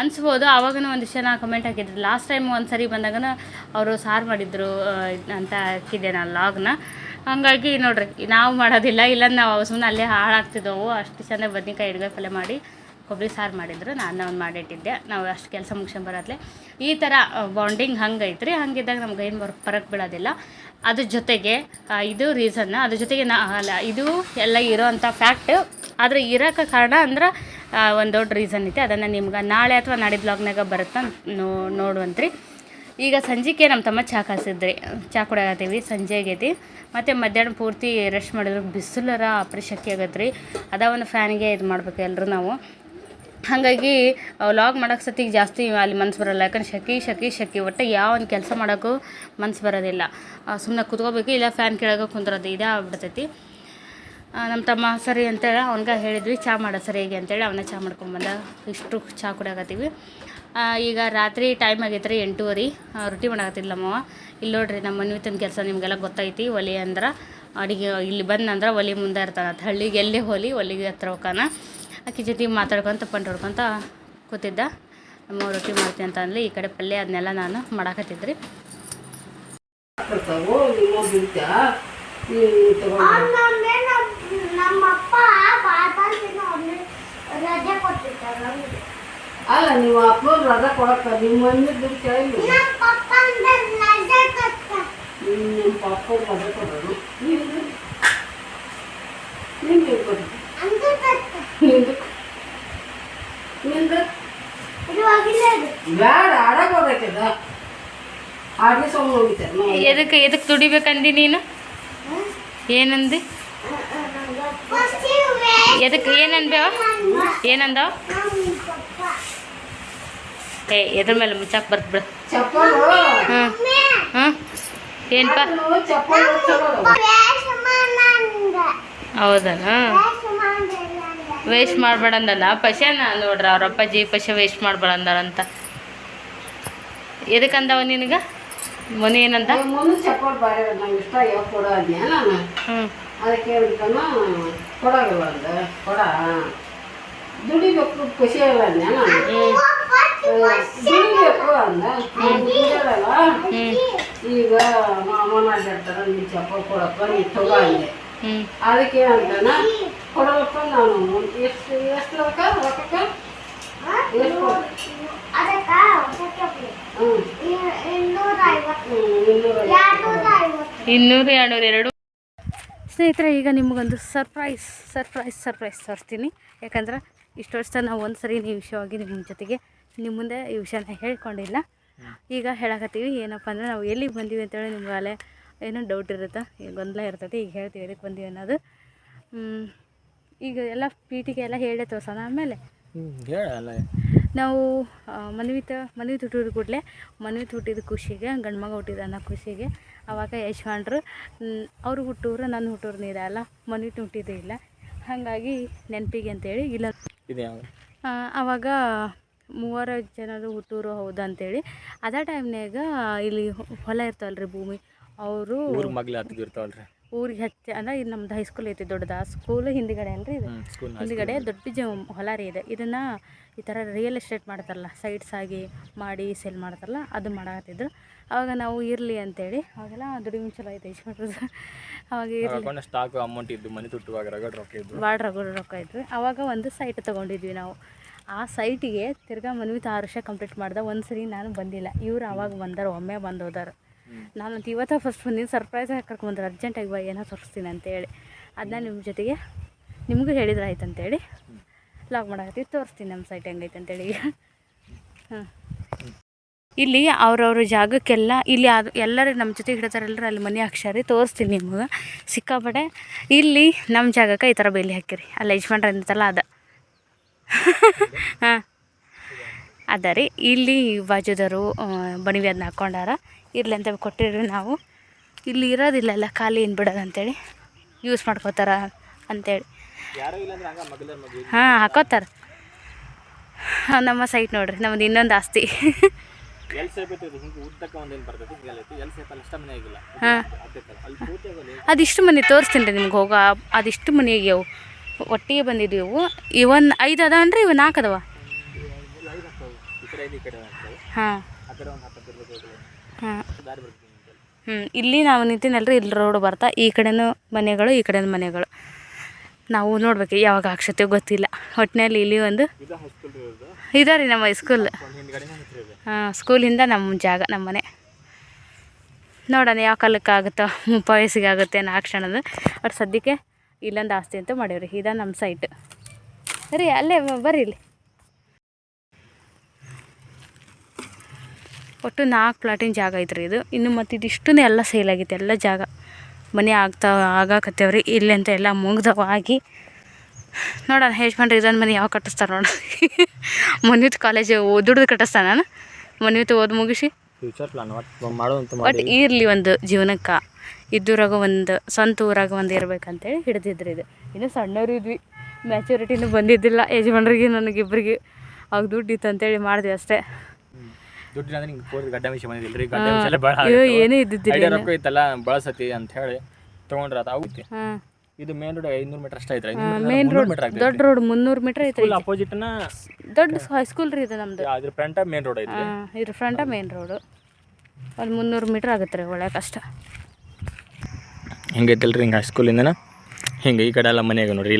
ಅನಿಸ್ಬೋದು, ಆವಾಗೂ ಒಂದಿಷ್ಟು ಜನ ಕಮೆಂಟ್ ಹಾಕಿದ್ರು. ಲಾಸ್ಟ್ ಟೈಮ್ ಒಂದು ಸರಿ ಬಂದಾಗನ ಅವರು ಸಾರು ಮಾಡಿದ್ರು ಅಂತ ಹಾಕಿದ್ದೆ ನಾನು ಲಾಗ್ನ. ಹಾಗಾಗಿ ನೋಡಿರಿ, ನಾವು ಮಾಡೋದಿಲ್ಲ, ಇಲ್ಲ ನಾವು ಸುಮ್ಮನೆ ಅಲ್ಲೇ ಹಾಳಾಗ್ತಿದ್ದವು. ಅಷ್ಟು ಚೆಂದ ಬದ್ನೆಕಾಯಿ ಎಣ್ಗಾಯಿ ಪಲ್ಯ ಮಾಡಿ ಕೊಬ್ಬರಿ ಸಾರು ಮಾಡಿದ್ರು, ನಾನು ಒಂದು ಮಾಡಿಟ್ಟಿದ್ದೆ. ನಾವು ಅಷ್ಟು ಕೆಲಸ ಮುಗಿಸ್ಕೊಂಬರತ್ಲೆ ಈ ಥರ ಬಾಂಡಿಂಗ್ ಹಂಗೈತ್ರಿ. ಹಂಗಿದ್ದಾಗ ನಮ್ಗೆ ಏನು ಫರಕ್ ಬೀಳೋದಿಲ್ಲ. ಅದ್ರ ಜೊತೆಗೆ ಇದು ರೀಸನ್ನ, ಅದ್ರ ಜೊತೆಗೆ ಅಲ್ಲ, ಇದು ಎಲ್ಲ ಇರೋ ಅಂಥ ಫ್ಯಾಕ್ಟ್. ಆದರೆ ಇರೋಕ್ಕೆ ಕಾರಣ ಅಂದ್ರೆ ಒಂದು ದೊಡ್ಡ ರೀಸನ್ ಐತೆ. ಅದನ್ನು ನಿಮ್ಗೆ ನಾಳೆ ಅಥವಾ ನಾಡಿದ್ದು ಬ್ಲಾಗ್ನಾಗ ಬರುತ್ತೆ, ನೋಡುವಂತ್ರಿ. ಈಗ ಸಂಜೆಗೆ ನಮ್ಮ ತಮ್ಮ ಚಹಾ ಕಾಸಿದ್ರಿ, ಚಹಾ ಕುಡಿಯಾಕತ್ತೀವಿ. ಸಂಜೆ ಆಗೈತಿ. ಮತ್ತು ಮಧ್ಯಾಹ್ನ ಪೂರ್ತಿ ರೆಸ್ಟ್ ಮಾಡಿದ್ರು, ಬಿಸಿಲರ ಅಪರಿಶಕ್ತಿ ಆಗತ್ತೆ ರೀ. ಒಂದು ಫ್ಯಾನಿಗೆ ಇದು ಮಾಡ್ಬೇಕು ಎಲ್ಲರೂ ನಾವು. ಹಾಗಾಗಿ ವ್ಲಾಗ್ ಮಾಡೋಕ್ಕೆ ಸತಿಗೆ ಜಾಸ್ತಿ ಅಲ್ಲಿ ಮನ್ಸು ಬರೋಲ್ಲ. ಯಾಕಂದ್ರೆ ಶೆಕೆ ಒಟ್ಟು ಯಾವ ಒಂದು ಕೆಲಸ ಮಾಡೋಕ್ಕೂ ಮನ್ಸು ಬರೋದಿಲ್ಲ. ಸುಮ್ಮನೆ ಕುತ್ಕೋಬೇಕು, ಇಲ್ಲ ಫ್ಯಾನ್ ಕೆಳಗೆ ಕುಂದ್ರೋದು, ಇದೇ ಆಗ್ಬಿಡ್ತೈತಿ. ನಮ್ಮ ತಮ್ಮ ಸರಿ ಅಂತೇಳಿ ಅವ್ನಿಗೆ ಹೇಳಿದ್ವಿ, ಚಹಾ ಮಾಡೋ ಸರಿ ಹೇಗೆ ಅಂತೇಳಿ ಅವನ್ನ ಚಹಾ ಮಾಡ್ಕೊಂಬಂದ. ಇಷ್ಟು ಚಹಾ ಕುಡಿಯಾಕತ್ತೀವಿ. ಈಗ ರಾತ್ರಿ ಟೈಮ್ ಆಗೈತೆ ರೀ 8:30. ರೊಟ್ಟಿ ಮಾಡಾಕತ್ತಿದ್ಲಮ್ಮವ. ಇಲ್ಲಿ ನೋಡ್ರಿ, ನಮ್ಮ ಮನ್ವಿತನ ಕೆಲಸ ನಿಮಗೆಲ್ಲ ಗೊತ್ತೈತಿ. ಒಲೆ ಅಂದ್ರೆ ಅಡುಗೆ ಇಲ್ಲಿ ಬಂದಂದ್ರೆ ಒಲೆ ಮುಂದೆ ಇರ್ತಾನೆ. ಹಳ್ಳಿಗೆ ಎಲ್ಲೇ ಒಲೆಗೆ ಹತ್ರ ಹೋಗಾನ. ಅಕ್ಕಿ ಜೊತೆ ಮಾತಾಡ್ಕೊತ ಹೊಡ್ಕೊತ ಕೂತಿದ್ದ. ನಮ್ಮ ರೊಟ್ಟಿ ಮಾಡ್ತೀನಿ ಅಂತ ಅಂದ್ಲಿ. ಈ ಕಡೆ ಪಲ್ಯ ಅದನ್ನೆಲ್ಲ ನಾನು ಮಾಡಾಕತ್ತಿದ್ರಿ. ಅಲ್ಲ, ನೀವು ಅಪ್ಲೋಡ್ ರಜಾ ಕೊಡಕ್ಕ ನಿಮ್ಮ ಮನೆ ಕೇಳಿ ನಿಮ್ಮ ಪಪ್ಪ ರಜಾ ಕೊಡೋರು. ನಿಮ್ಗೆ ಕೊಡ್ರಿ, ಬ್ಯಾಡ ಆಡಕ್ ಹೋಗ್ಬೇಕದ. ಆಡಿ ಸೊಮ್ಮ ಹೋಗಿದ್ದೆ. ಎದಕ್ಕೆ ದುಡಿಬೇಕಂದಿ ನೀನು? ಏನಂದಿ? ಎದಕ್ಕೆ ಏನಂದೇವ? ಏನಂದವ? ಎದ್ರ ಮೇಲೆ ಮುಚ್ಚಾಕ್ ಬರ್ತ್ಬಿಡ. ಚಪ್ಪಲು ಏನಪ್ಪ? ಹೌದನ? ವೇಸ್ಟ್ ಮಾಡ್ಬೇಡಂದನ ಪಶನ. ನೋಡ್ರಿ, ಅವ್ರ ಅಪ್ಪಾಜಿ ಪಶ ವೇಸ್ಟ್ ಮಾಡ್ಬೇಡಂದಾರಂತ. ಎದಕ್ಕಂದವ ನಿನಗೆ? ಮೊನ್ನೆ ಏನಂದ? ಮೊನ್ನೆ ಚಪ್ಪಲ್ ಬಾರಿ ನಂಗೆ ಇಷ್ಟ, ಯಾವ ಕೊಡ ಅದ್ನ ನಾನು. ಅದಕ್ಕೆ ಹೇಳ್ತಾನ ಕೊಡಾಗಲ್ಲ ಅಂದ. ಕೊಡ ದುಡಿಬೇಕು, ಖುಷಿ ಇಲ್ಲ ಅಂದ ನಾನು. ದುಡಿಬೇಕು ಅಂದ. ದುಡಿಯಲ್ಲ. ಈಗ ಮಾಮನ ಅಡ್ಡಾಡ್ತಾರ, ನೀನು ಚಪ್ಪಲ್ ಕೊಡಪ್ಪ, ನೀನು ತಗೋ ಅಂದೆ. ಅದಕ್ಕೆ ಅಂತಾನ ಕೊಡಲಪ್ಪ ನಾನು. ಎಷ್ಟು ರೊಕ್ಕ ರೊಕ್ಕಕ್ಕೆ ಎಷ್ಟು? 200 ಸ್ನೇಹಿತರೆ, ಈಗ ನಿಮಗೊಂದು ಸರ್ಪ್ರೈಸ್ ತೋರಿಸ್ತೀನಿ. ಯಾಕಂದ್ರೆ ಇಷ್ಟು ವರ್ಷ ನಾವು ಒಂದು ಸರಿ ಈ ವಿಷಯವಾಗಿ ನಿಮ್ಮ ಜೊತೆಗೆ ನಿಮ್ಮ ಮುಂದೆ ಈ ವಿಷಯನ ಹೇಳ್ಕೊಂಡಿಲ್ಲ. ಈಗ ಹೇಳಕತ್ತೀವಿ. ಏನಪ್ಪ ಅಂದರೆ, ನಾವು ಎಲ್ಲಿಗೆ ಬಂದೀವಿ ಅಂತೇಳಿ ನಿಮ್ಗೆ ಅಲ್ಲೇ ಏನೋ ಡೌಟ್ ಇರುತ್ತೆ, ಗೊಂದಲ ಇರ್ತೈತಿ. ಈಗ ಹೇಳ್ತೀವಿ ಎದಕ್ಕೆ ಬಂದೀವಿ ಅನ್ನೋದು. ಈಗ ಎಲ್ಲ ಪೀಟಿಗೆ ಎಲ್ಲ ಹೇಳೇ ತೋರ್ಸೋಣ ಆಮೇಲೆ ಹೇಳಲ್ಲ. ನಾವು ಮನ್ವಿ ಹುಟ್ಟಿದ ಕೂಡಲೇ ಮನ್ವಿ ಹುಟ್ಟಿದ ಖುಷಿಗೆ ಗಂಡು ಮಗ ಹುಟ್ಟಿದ ಅನ್ನೋ ಖುಷಿಗೆ ಅವಾಗ ಯಜಮಾನ್ರು ಅವರು ಹುಟ್ಟೂರು ನನ್ನ ಹುಟ್ಟೂರು ನೀರ ಅಲ್ಲ ಮನ್ವಿ ಹುಟ್ಟಿದ್ದೇ ಇಲ್ಲ, ಹಾಗಾಗಿ ನೆನಪಿಗೆ ಅಂತೇಳಿ ಇಲ್ಲ ಇದೆ ಆವಾಗ 3 ಜನರು ಹುಟ್ಟೂರು ಹೌದು ಅಂತೇಳಿ ಅದೇ ಟೈಮ್ನಾಗ ಇಲ್ಲಿ ಹೊಲ ಇರ್ತಾವಲ್ರಿ ಭೂಮಿ ಅವರು ಮಗ್ಲು ಹತ್ತಿರ್ತಾವಲ್ರಿ ಊರಿಗೆ ಹಚ್ಚಿ ಅಂದರೆ ಇದು ನಮ್ದು ಹೈಸ್ಕೂಲ್ ಐತಿ ದೊಡ್ಡದ ಸ್ಕೂಲ್ ಹಿಂದ್ಗಡೆ ಅಲ್ರಿ ಇದು ಹಿಂದ್ಗಡೆ ದೊಡ್ಡ ಹೊಲ ರೀ ಇದೆ. ಇದನ್ನು ಈ ಥರ ರಿಯಲ್ ಎಸ್ಟೇಟ್ ಮಾಡ್ತಾರಲ್ಲ ಸೈಟ್ಸ್ ಆಗಿ ಮಾಡಿ ಸೇಲ್ ಮಾಡ್ತಾರಲ್ಲ ಅದು ಮಾಡಕತ್ತಿದ್ರು. ಆವಾಗ ನಾವು ಇರಲಿ ಅಂತೇಳಿ ಅವಾಗೆಲ್ಲ ದುಡಿಮೆ ಚಲೋ ಐತೆ ಯಜಮಾನ್ರದ್ದು. ಅವಾಗ ಇರಲಿ ಸ್ಟಾಕ್ ಅಮೌಂಟ್ ಇದ್ದು ಮನೆ ತುಟ್ಟುವಾಗ ರಗಡ್ ರೊಕ್ಕ ಇದ್ದು ಭಾಳ ರೊಕ್ಕ ಇದ್ವಿ. ಆವಾಗ ಒಂದು ಸೈಟ್ ತೊಗೊಂಡಿದ್ವಿ ನಾವು. ಆ ಸೈಟಿಗೆ ತಿರ್ಗಾ ಮನ್ವಿ 6 ವರ್ಷ ಕಂಪ್ಲೀಟ್ ಮಾಡ್ದೆ. ಒಂದು ಸರಿ ನಾನು ಬಂದಿಲ್ಲ, ಇವ್ರು ಆವಾಗ ಬಂದಾರ, ಒಮ್ಮೆ ಬಂದು ಹೋದಾರ. ನಾನು ಇವತ್ತು ಫಸ್ಟ್ ಬಂದಿದ್ದು ಸರ್ಪ್ರೈಸಾಗಿ ಕರ್ಕೊಂಡ್ಬಂದ್ರೆ ಅರ್ಜೆಂಟಾಗಿ ಬಾ ಏನೋ ತೋರಿಸ್ತೀನಿ ಅಂತೇಳಿ. ಅದನ್ನ ನಿಮ್ಮ ಜೊತೆಗೆ ನಿಮಗೂ ಹೇಳಿದ್ರೆ ಆಯ್ತು ಅಂತೇಳಿ ಲಾಗ್ ಮಾಡಕತ್ತೀವಿ. ತೋರಿಸ್ತೀನಿ ನಮ್ಮ ಸೈಟ್ ಹೆಂಗೈತೆ ಅಂತೇಳಿ. ಹಾಂ, ಇಲ್ಲಿ ಅವ್ರವ್ರ ಜಾಗಕ್ಕೆಲ್ಲ ಇಲ್ಲಿ ಅದು ಎಲ್ಲರೂ ನಮ್ಮ ಜೊತೆಗೆ ಹಿಡ್ತಾರೆ, ಎಲ್ಲರೂ ಅಲ್ಲಿ ಮನೆ ಹಾಕ್ಸ್ಯಾರಿ. ತೋರಿಸ್ತೀನಿ ನಿಮ್ಗೆ ಸಿಕ್ಕಾಪಟ್ಟೆ. ಇಲ್ಲಿ ನಮ್ಮ ಜಾಗಕ್ಕೆ ಈ ಥರ ಬೇಲಿ ಹಾಕಿರಿ, ಅಲ್ಲಿ ಯಜಮಾನ್ರು ಅಂದಿತ್ತಲ್ಲ ಅದ ಹಾಂ ಅದ ರೀ. ಇಲ್ಲಿ ಬಾಜುದವರು ಬಣಿವಿ ಅದನ್ನ ಹಾಕ್ಕೊಂಡಾರ, ಇರ್ಲಿ ಅಂತ ಕೊಟ್ಟಿರಿ. ನಾವು ಇಲ್ಲಿ ಇರೋದಿಲ್ಲಲ್ಲ ಖಾಲಿ ಏನು ಬಿಡೋದು ಅಂತೇಳಿ ಯೂಸ್ ಮಾಡ್ಕೋತಾರ ಅಂತೇಳಿ ಹಾಂ ಹಾಕೋತಾರೆ. ನಮ್ಮ ಸೈಟ್ ನೋಡ್ರಿ, ನಮ್ಮದು ಇನ್ನೊಂದು ಆಸ್ತಿ. ಹಾಂ, ಅದಿಷ್ಟು ಮನೆ ತೋರಿಸ್ತೀನಿ ರೀ ನಿಮ್ಗೆ. ಹೋಗೋ ಅದಿಷ್ಟು ಮನೆ ಆಗ್ಯಾವು, ಒಟ್ಟಿಗೆ ಬಂದಿದ್ದೀವು. ಇವೊಂದು 5 ಅದಾವನ್ರಿ, ಇವು 4 ಅದಾವ. ಹಾಂ ಹಾಂ ಇಲ್ಲಿ ನಾವು ನಿಂತಿನಲ್ರಿ, ಇಲ್ಲಿ ರೋಡ್ ಬರ್ತಾ ಈ ಕಡೆನೂ ಮನೆಗಳು ಈ ಕಡೆನೂ ಮನೆಗಳು. ನಾವು ನೋಡ್ಬೇಕು ಯಾವಾಗ ಹಾಕ್ಸತ್ತೀವಿ ಗೊತ್ತಿಲ್ಲ. ಒಟ್ಟಿನಲ್ಲಿ ಇಲ್ಲಿ ಒಂದು ಇದೆ ರೀ ನಮ್ಮ ಸ್ಕೂಲ್. ಹಾಂ, ಸ್ಕೂಲಿಂದ ನಮ್ಮ ಜಾಗ, ನಮ್ಮ ಮನೆ. ನೋಡೋಣ ಯಾವ ಕಾಲಕ್ಕೆ ಆಗುತ್ತೋ, 30 ವಯಸ್ಸಿಗೆ ಆಗುತ್ತೆ ಅನ್ನೋ ಹಾಕ್ಸೋಣದು. ಬಟ್ ಸದ್ಯಕ್ಕೆ ಇಲ್ಲೊಂದು ಆಸ್ತಿ ಅಂತ ಮಾಡೀವ್ರಿ. ಇದ ನಮ್ಮ ಸೈಟ್ ರೀ. ಅಲ್ಲೇ ಬರ್ರಿ, ಇಲ್ಲಿ ಒಟ್ಟು 4 ಪ್ಲಾಟಿನ ಜಾಗ ಐತ್ರಿ ಇದು. ಇನ್ನು ಮತ್ತು ಇದಿಷ್ಟೂ ಎಲ್ಲ ಸೇಲ್ ಆಗೈತೆ, ಎಲ್ಲ ಜಾಗ ಮನೆ ಆಗಾಕತ್ತೇವ್ರಿ. ಇಲ್ಲಿ ಅಂತ ಎಲ್ಲ ಮುಗ್ದವಾಗಿ ನೋಡೋಣ ಯಜಮಾನ್ರಿ ಇದೊಂದು ಮನೆ ಯಾವ ಕಟ್ಟಿಸ್ತಾರೆ ನೋಡ. ಮನ್ವಿತ್ ಕಾಲೇಜ್ ದುಡ್ದು ಕಟ್ಟಿಸ್ತಾನೆ, ನಾನು ಮನ್ವಿತ್ ಓದಿ ಮುಗಿಸಿ ಫ್ಯೂಚರ್ ಪ್ಲಾನ್ ಮಾಡೋದಂತ ಬಟ್ ಇರಲಿ ಒಂದು ಜೀವನಕ್ಕೆ ಇದ್ದೂರಾಗ ಒಂದು ಸ್ವಂತ ಊರಾಗ ಒಂದು ಇರ್ಬೇಕಂತೇಳಿ ಹಿಡಿದಿದ್ರಿ. ಇದು ಇನ್ನೂ ಸಣ್ಣವ್ರು ಇದ್ವಿ, ಮ್ಯಾಚುರಿಟಿನೂ ಬಂದಿದ್ದಿಲ್ಲ ಯಜಮಾನ್ರಿಗೆ ನನಗಿಬ್ಬರಿಗೆ. ಆಗ ದುಡ್ಡು ಇತ್ತು ಅಂತೇಳಿ ಮಾಡಿದ್ವಿ ಅಷ್ಟೇ. ಏನೂ ಇದ್ದಿದ್ದಿಲ್ಲ, ರೊಕ್ಕ ಇತ್ತಲ್ಲ ಬಳಸತಿ ಅಂತ ಹೇಳಿ ತೊಗೊಂಡ್ರ ಆಗುತ್ತೆ. ಇದು ಮೇನ್ ರೋಡ್ 500 ಮೀಟರ್ ಅಷ್ಟೇ ಐತ್ರಿ. ಮೇನ್ ರೋಡ್ ದೊಡ್ಡ ರೋಡ್ 300 ಮೀಟರ್ ಐತ್ರಿ. ಅಪೋಸಿಟ್ನ ದೊಡ್ಡ ಹೈಸ್ಕೂಲ್ ರೀ ಇದು ನಮ್ದು. ಅದ್ರ ಫ್ರಂಟ ಮೇನ್ ರೋಡ್ ಐತ್ರಿ. ಇದ್ರ ಫ್ರಂಟ ಮೇನ್ ರೋಡು ಒಂದು 300 ಮೀಟ್ರ್ ಆಗುತ್ತೆ ರೀ, ಒಳ್ಳೆ ಕಷ್ಟ. ಹಿಂಗೈತಲ್ರಿ, ಹಿಂಗೆ ಹೈಸ್ಕೂಲಿಂದನ ಹಿಂಗೆ ಈ ಕಡೆ ಎಲ್ಲ ಮನೆಯಾಗ ನೋಡ್ರಿ.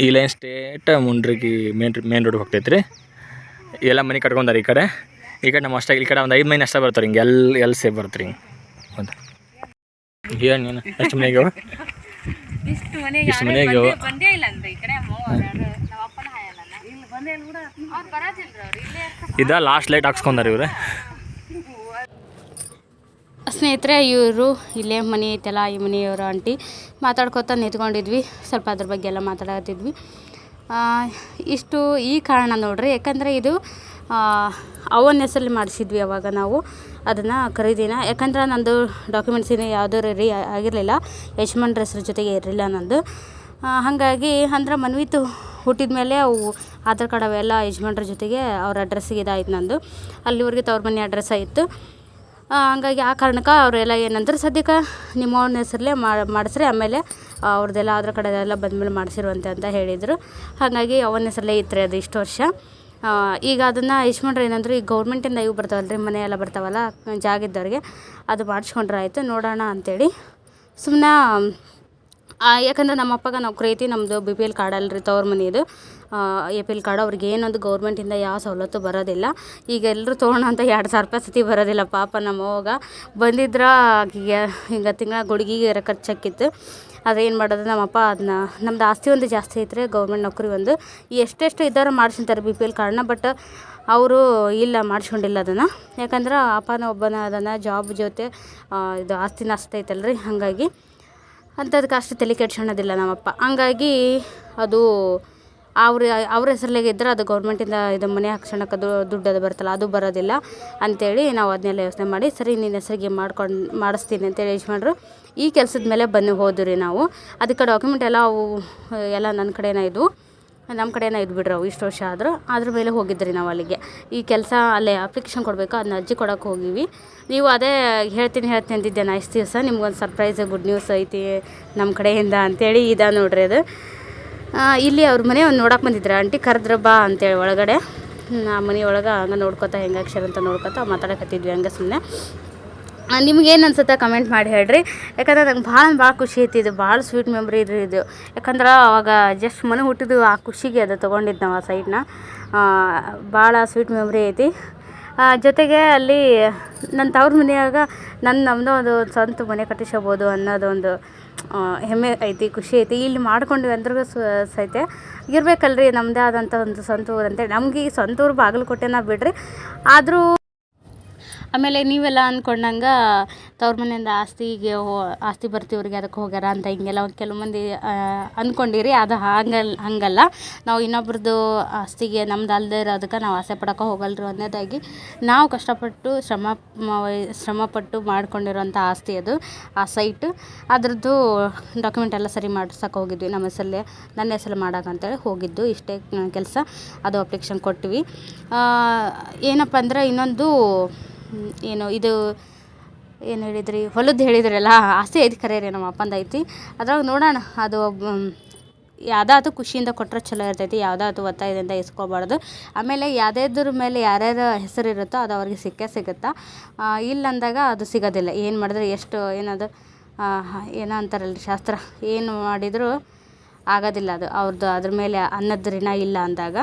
ಈ ಲೈನ್ ಸ್ಟೇಟ್ ಮುಂಡ್ರಿಗೆ ಮೇನ್ ರೋಡ್ಗೆ ಹೋಗ್ತೈತೆ ರೀ. ಎಲ್ಲ ಮನೆ ಕಟ್ಕೊಂಡಾರ ಈ ಕಡೆ ನಮ್ಮ ಅಷ್ಟೇ. ಈ ಕಡೆ ಒಂದು 5 ಮನೆ ಅಷ್ಟೇ ಬರ್ತಾರೆ. ಹಿಂಗೆ ಎಲ್ಲಿ ಸೇಫ್ ಬರ್ತಾರೆ ಹಿಂಗೆ ಒಂದು. ಏನು ನೀನು ಎಷ್ಟು ಮನೆಗೆ ಇಷ್ಟು ಮನೆ ಬಂದೇ ಇಲ್ಲ ಅಂದ್ರೆ ಈ ಕಡೆ ಇದ ಲಾಸ್ಟ್ ಲೈಟ್ ಹಾಕ್ಸ್ಕೊಂಡಾರ ಇವ್ರೆ. ಸ್ನೇಹಿತರೆ, ಇವರು ಇಲ್ಲೇ ಮನೆ ಐತಲ್ಲ, ಈ ಮನೆಯವರು ಆಂಟಿ ಮಾತಾಡ್ಕೊತ ನಿಂತ್ಕೊಂಡಿದ್ವಿ. ಸ್ವಲ್ಪ ಅದ್ರ ಬಗ್ಗೆ ಎಲ್ಲ ಮಾತಾಡತ್ತಿದ್ವಿ. ಇಷ್ಟು ಈ ಕಾರಣ ನೋಡ್ರಿ, ಯಾಕಂದರೆ ಇದು ಅವನ ಹೆಸರಲ್ಲಿ ಮಾಡಿಸಿದ್ವಿ ಅವಾಗ ನಾವು ಅದನ್ನು ಖರೀದಿನ. ಯಾಕಂದ್ರೆ ನಂದು ಡಾಕ್ಯುಮೆಂಟ್ಸಿನ ಯಾವುದೂ ರೆಡಿ ಆಗಿರಲಿಲ್ಲ, ಯಜಮಾನ್ರ ಹೆಸ್ರ ಜೊತೆಗೆ ಇರಲಿಲ್ಲ ನಂದು. ಹಾಗಾಗಿ ಅಂದ್ರೆ ಮನ್ವಿತು ಹುಟ್ಟಿದ ಮೇಲೆ ಅವು ಆಧಾರ್ ಕಾರ್ಡ್ ಅವೆಲ್ಲ ಯಜಮಾನ್ರ ಜೊತೆಗೆ ಅವ್ರ ಅಡ್ರೆಸ್ಸಿಗೆ ಇದಾಯ್ತು. ನಂದು ಅಲ್ಲಿವರೆಗೆ ತವ್ರ ಮನೆ ಅಡ್ರೆಸ್ ಆಯಿತು. ಹಂಗಾಗಿ ಆ ಕಾರಣಕ್ಕೆ ಅವರೆಲ್ಲ ಏನಂದ್ರೆ ಸದ್ಯಕ್ಕೆ ನಿಮ್ಮ ಅವನ ಹೆಸರಲ್ಲೇ ಮಾಡಿಸ್ರಿ, ಆಮೇಲೆ ಅವ್ರದ್ದೆಲ್ಲ ಆಧಾರ್ ಕಾರ್ಡ್ ಅದೆಲ್ಲ ಬಂದಮೇಲೆ ಮಾಡಿಸಿರುವಂತೆ ಅಂತ ಹೇಳಿದರು. ಹಾಗಾಗಿ ಅವನ ಹೆಸರಲ್ಲೇ ಇತ್ತು ಅದು ಇಷ್ಟು ವರ್ಷ. ಈಗ ಅದನ್ನು ಯಜಮಾನ್ರು ಏನಂದ್ರೆ ಈಗ ಗೌರ್ಮೆಂಟಿಂದ ಇವು ಬರ್ತಾವಲ್ಲ ರೀ, ಮನೆ ಎಲ್ಲ ಬರ್ತಾವಲ್ಲ ಜಾಗಿದ್ದವ್ರಿಗೆ, ಅದು ಮಾಡಿಸ್ಕೊಂಡ್ರೆ ಆಯಿತು ನೋಡೋಣ ಅಂಥೇಳಿ ಸುಮ್ಮನೆ. ಯಾಕಂದ್ರೆ ನಮ್ಮ ಅಪ್ಪಗೆ ನೌಕರಿ ಐತಿ, ನಮ್ಮದು BPL ಕಾರ್ಡ್ ಅಲ್ರಿ ತವ್ರ ಮನೆಯದು, APL ಕಾರ್ಡ್. ಅವ್ರಿಗೆ ಏನೊಂದು ಗೌರ್ಮೆಂಟಿಂದ ಯಾವ ಸವಲತ್ತು ಬರೋದಿಲ್ಲ. ಈಗ ಎಲ್ಲರೂ ತೊಗೊಳ್ಳೋ ಅಂತ 2,000 ರೂಪಾಯಿ ಸತಿ ಬರೋದಿಲ್ಲ. ಪಾಪ ನಮ್ಮ ಅವ್ವಗೆ ಬಂದಿದ್ರೆ ಆಕೆಗೆ ಹಿಂಗೆ ತಿಂಗಳ ಗುಡ್ಗಿಗೆ ಖರ್ಚಾಕಿತ್ತು. ಅದೇನು ಮಾಡೋದು, ನಮ್ಮಪ್ಪ ಅದನ್ನ ನಮ್ದು ಆಸ್ತಿ ಒಂದು ಜಾಸ್ತಿ ಐತ್ರಿ, ಗೌರ್ಮೆಂಟ್ ನೌಕರಿ ಒಂದು ಎಷ್ಟೆಷ್ಟು ಇದ್ದಾರೋ ಮಾಡಿಸ್ಕೊಂತಾರೆ BPL ಕಾರ್ಡನ್ನ. ಬಟ್ ಅವರು ಇಲ್ಲ ಮಾಡಿಸ್ಕೊಂಡಿಲ್ಲ ಅದನ್ನು. ಯಾಕಂದ್ರೆ ಅಪ್ಪನ ಒಬ್ಬನ ಅದನ್ನು ಜಾಬ್ ಜೊತೆ ಇದು ಆಸ್ತಿನ ಅಷ್ಟೈತಲ್ರಿ. ಹಾಗಾಗಿ ಅಂಥದಕ್ಕೆ ಅಷ್ಟು ತಲೆ ಕೆಡ್ಸ್ಕೊಳೋದಿಲ್ಲ ನಮ್ಮಪ್ಪ. ಹಂಗಾಗಿ ಅದು ಅವ್ರ ಹೆಸರಲ್ಲಿಗೆ ಇದ್ದರೆ ಅದು ಗೌರ್ಮೆಂಟಿಂದ ಇದು ಮನೆ ಹಾಕ್ಸ್ಕೊಳಕ್ಕೆ ದುಡ್ಡು ಅದು ಬರ್ತಲ್ಲ, ಅದು ಬರೋದಿಲ್ಲ ಅಂಥೇಳಿ ನಾವು ಅದನ್ನೆಲ್ಲ ಯೋಚನೆ ಮಾಡಿ ಸರಿ ನಿನ್ನ ಹೆಸರಿಗೆ ಮಾಡಿಸ್ತೀನಿ ಅಂತೇಳಿ ಯಜಮಾನ್ರು ಈ ಕೆಲಸದ ಮೇಲೆ ಹೋದ್ವಿ ರೀ ನಾವು. ಅದಕ್ಕೆ ಡಾಕ್ಯುಮೆಂಟ್ ಎಲ್ಲ ಅವು ಎಲ್ಲ ನಮ್ಮ ಕಡೆನೇ ಇದ್ದು ಬಿಡ್ರಿ ಅವು ಇಷ್ಟು ವರ್ಷ ಆದರೂ ಅದ್ರ ಮೇಲೆ ಹೋಗಿದ್ರಿ ನಾವು ಅಲ್ಲಿಗೆ. ಈ ಕೆಲಸ ಅಲ್ಲೇ ಅಪ್ಲಿಕೇಶನ್ ಕೊಡಬೇಕು, ಅದನ್ನ ಅರ್ಜಿ ಕೊಡೋಕೆ ಹೋಗಿವಿ. ನೀವು ಅದೇ ಹೇಳ್ತೀನಿ ಅಂತಿದ್ದೆ ನಾ ಇಷ್ಟು ದಿವಸ ನಿಮ್ಗೊಂದು ಸರ್ಪ್ರೈಸ್ ಗುಡ್ ನ್ಯೂಸ್ ಐತಿ ನಮ್ಮ ಕಡೆಯಿಂದ ಅಂಥೇಳಿ ನೋಡ್ರಿ ಅದು. ಇಲ್ಲಿ ಅವ್ರ ಮನೆ ಒಂದು ನೋಡೋಕೆ ಬಂದಿದ್ರು ಆಂಟಿ, ಕರೆದ್ರ ಬಾ ಅಂತೇಳಿ ಒಳಗಡೆ. ಆ ಮನೆ ಒಳಗೆ ಹಂಗೆ ನೋಡ್ಕೊತಾ ಹೆಂಗೆ ಅಕ್ಷರ ಅಂತ ನೋಡ್ಕೊತಾ ಮಾತಾಡಕತ್ತಿದ್ವಿ ಹಂಗೆ ಸುಮ್ಮನೆ. ನಿಮ್ಗೇನು ಅನ್ಸುತ್ತೆ ಕಮೆಂಟ್ ಮಾಡಿ ಹೇಳ್ರಿ. ಯಾಕಂದ್ರೆ ನಂಗೆ ಭಾಳ ಖುಷಿ ಐತಿ, ಇದು ಭಾಳ ಸ್ವೀಟ್ ಮೆಮ್ರಿ ಇದು. ಯಾಕಂದ್ರೆ ಅವಾಗ ಜಸ್ಟ್ ಮನೆ ಹುಟ್ಟಿದ್ದು ಆ ಖುಷಿಗೆ ಅದು ತೊಗೊಂಡಿದ್ದು ನಾವು ಆ ಸೈಟ್ನ. ಭಾಳ ಸ್ವೀಟ್ ಮೆಮ್ರಿ ಐತಿ. ಜೊತೆಗೆ ಅಲ್ಲಿ ನನ್ನ ತವ್ರ ಮನೆಯಾಗ ನಮ್ಮದು ಒಂದು ಸ್ವಂತ ಮನೆ ಕಟ್ಟಿಸ್ಕೋಬೋದು ಅನ್ನೋದೊಂದು ಹೆಮ್ಮೆ ಐತಿ, ಖುಷಿ ಐತಿ. ಇಲ್ಲಿ ಮಾಡ್ಕೊಂಡ್ವಿ ಅಂದ್ರೂ ಸಹಿತ ಇರಬೇಕಲ್ರಿ ನಮ್ಮದೇ ಆದಂಥ ಒಂದು ಸ್ವಂತ ಊರು ಅಂತೇಳಿ. ನಮ್ಗೆ ಈ ಸ್ವಂತ ಊರು ಬಾಗಲಕೋಟೆನ ಬಿಡ್ರಿ, ಆದರೂ ಆಮೇಲೆ ನೀವೆಲ್ಲ ಅಂದ್ಕೊಂಡಂಗೆ ತವ್ರ ಮನೆಯಿಂದ ಆಸ್ತಿ ಬರ್ತೀವ್ರಿಗೆ ಅದಕ್ಕೆ ಹೋಗ್ಯಾರ ಅಂತ ಹಿಂಗೆಲ್ಲ ಒಂದು ಕೆಲವು ಮಂದಿ ಅಂದ್ಕೊಂಡಿರಿ. ಅದು ಹಂಗಲ್ಲ. ನಾವು ಇನ್ನೊಬ್ರದ್ದು ಆಸ್ತಿಗೆ ನಮ್ದು ಅಲ್ಲದೆ ಇರೋದಕ್ಕೆ ನಾವು ಆಸೆ ಪಡೋಕೆ ಹೋಗಲ್ರಿ. ಒಂದನೇದಾಗಿ ನಾವು ಕಷ್ಟಪಟ್ಟು ಶ್ರಮಪಟ್ಟು ಮಾಡ್ಕೊಂಡಿರೋಂಥ ಆಸ್ತಿ ಅದು, ಆ ಸೈಟ್. ಅದ್ರದ್ದು ಡಾಕ್ಯುಮೆಂಟ್ ಎಲ್ಲ ಸರಿ ಮಾಡ್ಸೋಕೆ ಹೋಗಿದ್ವಿ. ನನ್ನ ಹೆಸರಲ್ಲಿ ಮಾಡೋಕ್ಕಂತೇಳಿ ಹೋಗಿದ್ದು. ಇಷ್ಟೇ ಕೆಲಸ. ಅದು ಅಪ್ಲಿಕೇಶನ್ ಕೊಟ್ವಿ. ಏನಪ್ಪ ಅಂದ್ರೆ ಇನ್ನೊಂದು ಏನು ಹೇಳಿದ್ರಿ, ಹೊಲದ್ದು ಹೇಳಿದ್ರಲ್ಲ, ಆಸೆ ಐತಿ ಖರೆ ರೀ ನಮ್ಮ ಅಪ್ಪಂದು ಐತಿ. ಅದ್ರಾಗ ನೋಡೋಣ, ಅದು ಯಾವುದಾದ್ರು ಖುಷಿಯಿಂದ ಕೊಟ್ಟರೆ ಚಲೋ ಇರ್ತೈತಿ. ಯಾವುದಾದ್ರು ಒತ್ತಾಯದಿಂದ ಇಸ್ಕೋಬಾರ್ದು. ಆಮೇಲೆ ಯಾವುದಾದ್ರ ಮೇಲೆ ಯಾರ್ಯಾರ ಹೆಸರು ಇರುತ್ತೋ ಅದು ಅವ್ರಿಗೆ ಸಿಗುತ್ತಾ, ಇಲ್ಲ ಅಂದಾಗ ಅದು ಸಿಗೋದಿಲ್ಲ. ಏನು ಮಾಡಿದ್ರೆ ಏನದು ಏನೋ ಅಂತಾರಲ್ರಿ ಶಾಸ್ತ್ರ, ಏನು ಮಾಡಿದರೂ ಆಗೋದಿಲ್ಲ ಅದು ಅವ್ರದ್ದು. ಅದ್ರ ಮೇಲೆ ಅನ್ನದ ಋಣ ಇಲ್ಲ ಅಂದಾಗ.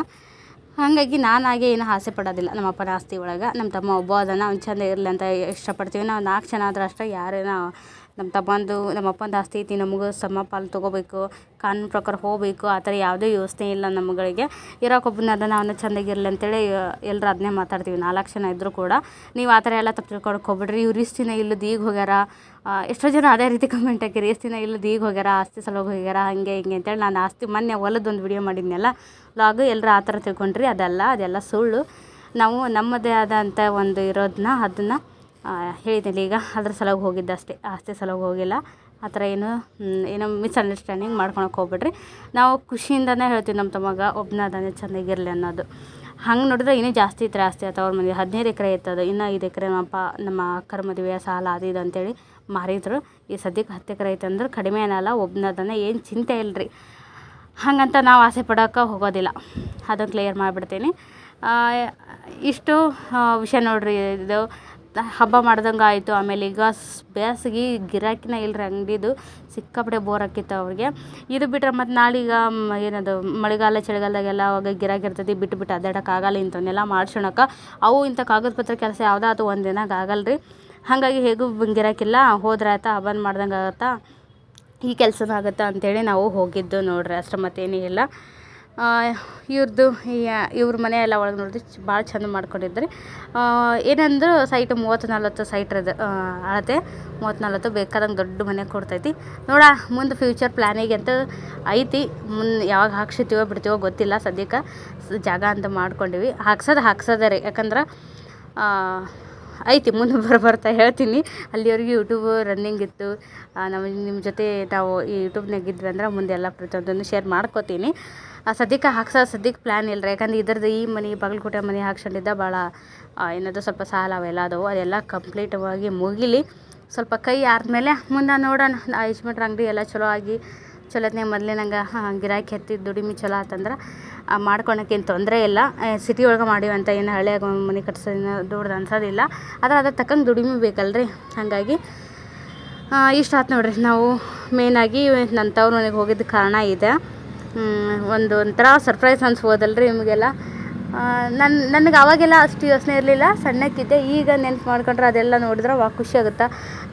ಹಾಗಾಗಿ ನಾನಾಗೆ ಏನೂ ಆಸೆ ಪಡೋದಿಲ್ಲ ನಮ್ಮ ಅಪ್ಪನ ಆಸ್ತಿ ಒಳಗೆ. ನಮ್ಮ ತಮ್ಮ ಒಬ್ಬ ಅದನ್ನು ಅವ್ನು ಚೆಂದ ಇರಲಿ ಅಂತ ಇಷ್ಟಪಡ್ತೀವಿ. ನಾವು 4 ಜನ ಆದ್ರೆ ಅಷ್ಟೇ. ಯಾರೇನೋ ನಮ್ಮ ಅಪ್ಪಂದು ಆಸ್ತಿ ಐತಿ, ನಮಗೂ ಸಮಪಾಲು ತೊಗೋಬೇಕು, ಕಾನೂನು ಪ್ರಕಾರ ಹೋಗಬೇಕು, ಆ ಥರ ಯಾವುದೇ ಯೋಚನೆ ಇಲ್ಲ ನಮ್ಮಗಳಿಗೆ. ಇರೋಕ್ಕೊಬ್ಬನ ಅದನ್ನು ಅವನು ಚೆಂದಾಗಿರಲಿ ಅಂತೇಳಿ ಎಲ್ಲರೂ ಅದನ್ನೇ ಮಾತಾಡ್ತೀವಿ. 4 ಜನ ಇದ್ದರೂ ಕೂಡ. ನೀವು ಆ ಥರ ಎಲ್ಲ ತಪ್ಪು ತಿಳ್ಕೊಳಕ್ಕೆ ಹೋಗ್ಬಿಡ್ರಿ. ಇವ್ರು ಇಷ್ಟು ದಿನ ಇಲ್ಲದ ಈಗ ಹೋಗ್ಯಾರ, ಎಷ್ಟೋ ಜನ ಅದೇ ರೀತಿ ಕಮೆಂಟ್ ಹಾಕಿರಿ, ಎಷ್ಟು ದಿನ ಇಲ್ಲದ ಈಗ ಹೋಗ್ಯಾರ, ಆಸ್ತಿ ಸಲುವಾಗಿ ಹೋಗ್ಯಾರ, ಹಾಗೆ ಹಿಂಗೆ ಅಂತೇಳಿ. ನಾನು ಆಸ್ತಿ ಮೊನ್ನೆ ಹೊಲದೊಂದು ವಿಡಿಯೋ ಮಾಡಿದ್ನಲ್ಲ ವ್ಲಾಗ್, ಎಲ್ಲರೂ ಆ ಥರ ತಿಳ್ಕೊಂಡ್ರಿ. ಅದೆಲ್ಲ ಸುಳ್ಳು. ನಾವು ನಮ್ಮದೇ ಆದಂಥ ಒಂದು ಇರೋದನ್ನ ಅದನ್ನು ಹೇಳಿದ್ದೀನಿ ಈಗ, ಅದ್ರ ಸಲುವಾಗಿ ಹೋಗಿದ್ದು ಅಷ್ಟೇ, ಆಸ್ತಿ ಸಲುವಾಗಿ ಹೋಗಿಲ್ಲ. ಆ ಥರ ಏನೋ ಮಿಸ್ಅಂಡರ್ಸ್ಟ್ಯಾಂಡಿಂಗ್ ಮಾಡ್ಕೊಳಕ್ಕೆ ಹೋಗ್ಬಿಡ್ರಿ. ನಾವು ಖುಷಿಯಿಂದನೇ ಹೇಳ್ತೀವಿ ನಮ್ಮ ತಮ್ಮಗ ಒಬ್ಬನ ಅದನ್ನೇ ಚೆಂದಾಗಿರಲಿ ಅನ್ನೋದು. ಹಂಗೆ ನೋಡಿದ್ರೆ ಇನ್ನೂ ಜಾಸ್ತಿ ಇತ್ತು ಆಸ್ತಿ. ಅವ್ರ ಮನೆ 15 ಎಕರೆ ಇರ್ತದೆ. ಇನ್ನೂ 5 ಎಕರೆ ನಮ್ಮ ಅಕ್ಕರ ಮದುವೆ ಸಾಲ ಅದು ಇದು ಅಂತೇಳಿ ಮಾರಿದ್ರು. ಈ ಸದ್ಯಕ್ಕೆ 10 ಎಕರೆ ಐತೆ ಅಂದ್ರೆ ಕಡಿಮೆ ಏನಲ್ಲ. ಒಬ್ಬನದನ್ನು ಏನು ಚಿಂತೆ ಇಲ್ಲರಿ. ಹಾಗಂತ ನಾವು ಆಸೆ ಪಡೋಕೆ ಹೋಗೋದಿಲ್ಲ. ಅದನ್ನು ಕ್ಲಿಯರ್ ಮಾಡಿಬಿಡ್ತೀನಿ. ಇಷ್ಟು ವಿಷಯ ನೋಡಿರಿ. ಇದು ಹಬ್ಬ ಮಾಡ್ದಂಗೆ ಆಯಿತು. ಆಮೇಲೆ ಈಗ ಬೇಸಿಗೆ ಗಿರಾಕಿನ ಇಲ್ಲರಿ ಅಂಗಡಿದು, ಸಿಕ್ಕಾಪಟ್ಟೆ ಬೋರ್ ಆಕಿತ್ತು ಅವ್ರಿಗೆ. ಇದು ಬಿಟ್ಟರೆ ಮತ್ತು ನಾಳೀಗ ಏನದು ಮಳೆಗಾಲ ಚಳಿಗಾಲದಾಗೆಲ್ಲ ಅವಾಗ ಗಿರಾಕಿ ಇರ್ತೈತಿ. ಬಿಟ್ಟು ಅಡ್ಡಾಡೋಕ್ಕಾಗಲ್ಲ. ಇಂಥವನ್ನೆಲ್ಲ ಮಾಡ್ಸೋಣಕ್ಕೆ ಅವು ಇಂಥ ಕಾಗದ ಪತ್ರ ಕೆಲಸ ಯಾವುದಾದ್ರು ಒಂದು ದಿನಾಗ ಆಗಲ್ರಿ. ಹಾಗಾಗಿ ಹೇಗೂ ಗಿರಾಕಿಲ್ಲ, ಹೋದ್ರೆ ಆಯ್ತಾ, ಹಬ್ಬನ ಮಾಡ್ದಂಗೆ ಆಗುತ್ತಾ, ಈ ಕೆಲಸನೂ ಆಗುತ್ತೆ ಅಂಥೇಳಿ ನಾವು ಹೋಗಿದ್ದು ನೋಡ್ರಿ. ಅಷ್ಟರ ಮತ್ತೇನೂ ಇಲ್ಲ. ಇವ್ರ ಮನೆ ಎಲ್ಲ ಒಳಗೆ ನೋಡಿದ್ರೆ ಭಾಳ ಚೆಂದ ಮಾಡ್ಕೊಂಡಿದ್ರಿ. ಏನಂದ್ರೆ ಸೈಟ್ 30-40 ಸೈಟ್ ಇರೋದು ಅಳತೆ 30-40 ಬೇಕಾದಂಗೆ ದೊಡ್ಡ ಮನೆ ಕೊಡ್ತೈತಿ. ಮುಂದೆ ಫ್ಯೂಚರ್ ಪ್ಲ್ಯಾನಿಗೆ ಅಂತ ಐತಿ. ಯಾವಾಗ ಹಾಕ್ಸಿರ್ತೀವೋ ಬಿಡ್ತೀವೋ ಗೊತ್ತಿಲ್ಲ. ಸದ್ಯಕ್ಕೆ ಜಾಗ ಅಂತ ಮಾಡ್ಕೊಂಡಿವಿ. ಹಾಕ್ಸೋದೇ ರೀ. ಯಾಕಂದ್ರೆ ಐತಿ, ಮುಂದೆ ಬರ್ತಾ ಹೇಳ್ತೀನಿ. ಅಲ್ಲಿವರೆಗೂ ಯೂಟ್ಯೂಬ್ ರನ್ನಿಂಗ್ ಇತ್ತು. ನಿಮ್ಮ ಜೊತೆ ನಾವು ಈ ಯೂಟ್ಯೂಬ್ನಾಗ ಇದ್ವಿ ಅಂದ್ರೆ ಮುಂದೆ ಎಲ್ಲ ಪ್ರತಿಯೊಂದನ್ನು ಶೇರ್ ಮಾಡ್ಕೋತೀನಿ. ಸದ್ಯಕ್ಕೆ ಪ್ಲ್ಯಾನ್ ಇಲ್ಲ ರೀ. ಯಾಕಂದ್ರೆ ಇದ್ರದ್ದು ಈ ಮನೆ ಬಾಗಲಕೋಟೆ ಮನೆ ಹಾಕ್ಸ್ಕೊಂಡಿದ್ದ ಭಾಳ ಏನದು ಸ್ವಲ್ಪ ಸಾಲ ಅವೆಲ್ಲ ಅದಾವು. ಅದೆಲ್ಲ ಕಂಪ್ಲೀಟವಾಗಿ ಮುಗಿಲಿ. ಸ್ವಲ್ಪ ಕೈ ಆದ್ಮೇಲೆ ಮುಂದೆ ನೋಡೋಣ. ಯಜಮಾನ್ರ ಅಂಗಡಿ ಎಲ್ಲ ಚಲೋ ಆಗಿ ಚಲೋತ್ನಾಗ ಮೊದಲಿನಂಗೆ ಗಿರಾಕಿ ಹತ್ತಿದ್ದು ದುಡಿಮೆ ಚಲೋ ಆತಂದ್ರೆ ಮಾಡ್ಕೊಳಕ್ಕೇನು ತೊಂದರೆ ಇಲ್ಲ. ಸಿಟಿ ಒಳಗೆ ಮಾಡೀವಂತ ಏನು ಹಳ್ಳಿಯಾಗ ಮನೆ ಕಟ್ಸೋದನ್ನ ದೊಡ್ಡದು ಅನ್ಸೋದಿಲ್ಲ. ಅದ್ರ ತಕ್ಕಂಗೆ ದುಡಿಮೆ ಬೇಕಲ್ರಿ. ಹಾಗಾಗಿ ಇಷ್ಟ ಆಯ್ತು ನೋಡ್ರಿ. ನಾವು ಮೇಯ್ನಾಗಿ ನನ್ನ ತವ್ರ ಮನೆಗೆ ಹೋಗಿದ್ದ ಕಾರಣ ಇದೆ. ಒಂಥರ ಸರ್ಪ್ರೈಸ್ ಅನ್ಸ್ಬೋದಲ್ರಿ ನಿಮಗೆಲ್ಲ. ನನಗೆ ಅವಾಗೆಲ್ಲ ಅಷ್ಟು ಯೋಚನೆ ಇರಲಿಲ್ಲ, ಸಣ್ಣಕ್ಕಿದ್ದೆ. ಈಗ ನೆನ್ಪು ಮಾಡ್ಕೊಂಡ್ರೆ ಅದೆಲ್ಲ ನೋಡಿದ್ರೆ ಖುಷಿ ಆಗುತ್ತೆ.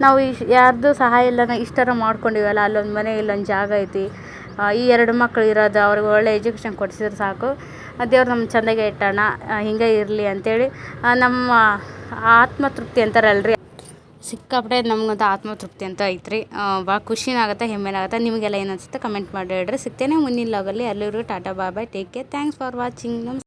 ನಾವು ಯಾರ್ದು ಸಹಾಯ ಇಲ್ಲ, ಇಷ್ಟರ ಮಾಡ್ಕೊಂಡಿವಲ್ಲ. ಅಲ್ಲೊಂದು ಮನೆ, ಇಲ್ಲೊಂದು ಜಾಗ ಐತಿ. ಈ 2 ಮಕ್ಕಳು ಇರೋದು, ಅವ್ರಿಗೆ ಒಳ್ಳೆ ಎಜುಕೇಷನ್ ಕೊಡಿಸಿದ್ರೆ ಸಾಕು. ದೇವ್ರು ನಮ್ಮ ಚೆಂದಾಗೆ ಇಟ್ಟೋಣ, ಹಿಂಗೆ ಇರಲಿ ಅಂಥೇಳಿ ನಮ್ಮ ಆತ್ಮತೃಪ್ತಿ ಅಂತಾರಲ್ರಿ. ಸಿಕ್ಕಾಪಟ್ಟೆ ನಮ್ಗಂತ ಆತ್ಮತೃಪ್ತಿ ಅಂತ ಐತ್ರಿ. ಭಾಳ ಖುಷಿನಾಗುತ್ತೆ, ಹೆಮ್ಮೆನಾಗುತ್ತೆ. ನಿಮಗೆಲ್ಲ ಏನು ಅನ್ಸುತ್ತೆ ಕಮೆಂಟ್ ಮಾಡಿ ಹೇಳ್ರಿ. ಸಿಗ್ತೇನೆ ಮುಂದಿನ ಲಾಗಲ್ಲಿ. ಅಲ್ಲಿವರೆಗೂ tata bye bye, take care, thanks for watching. ನಮಸ್ಕಾರ.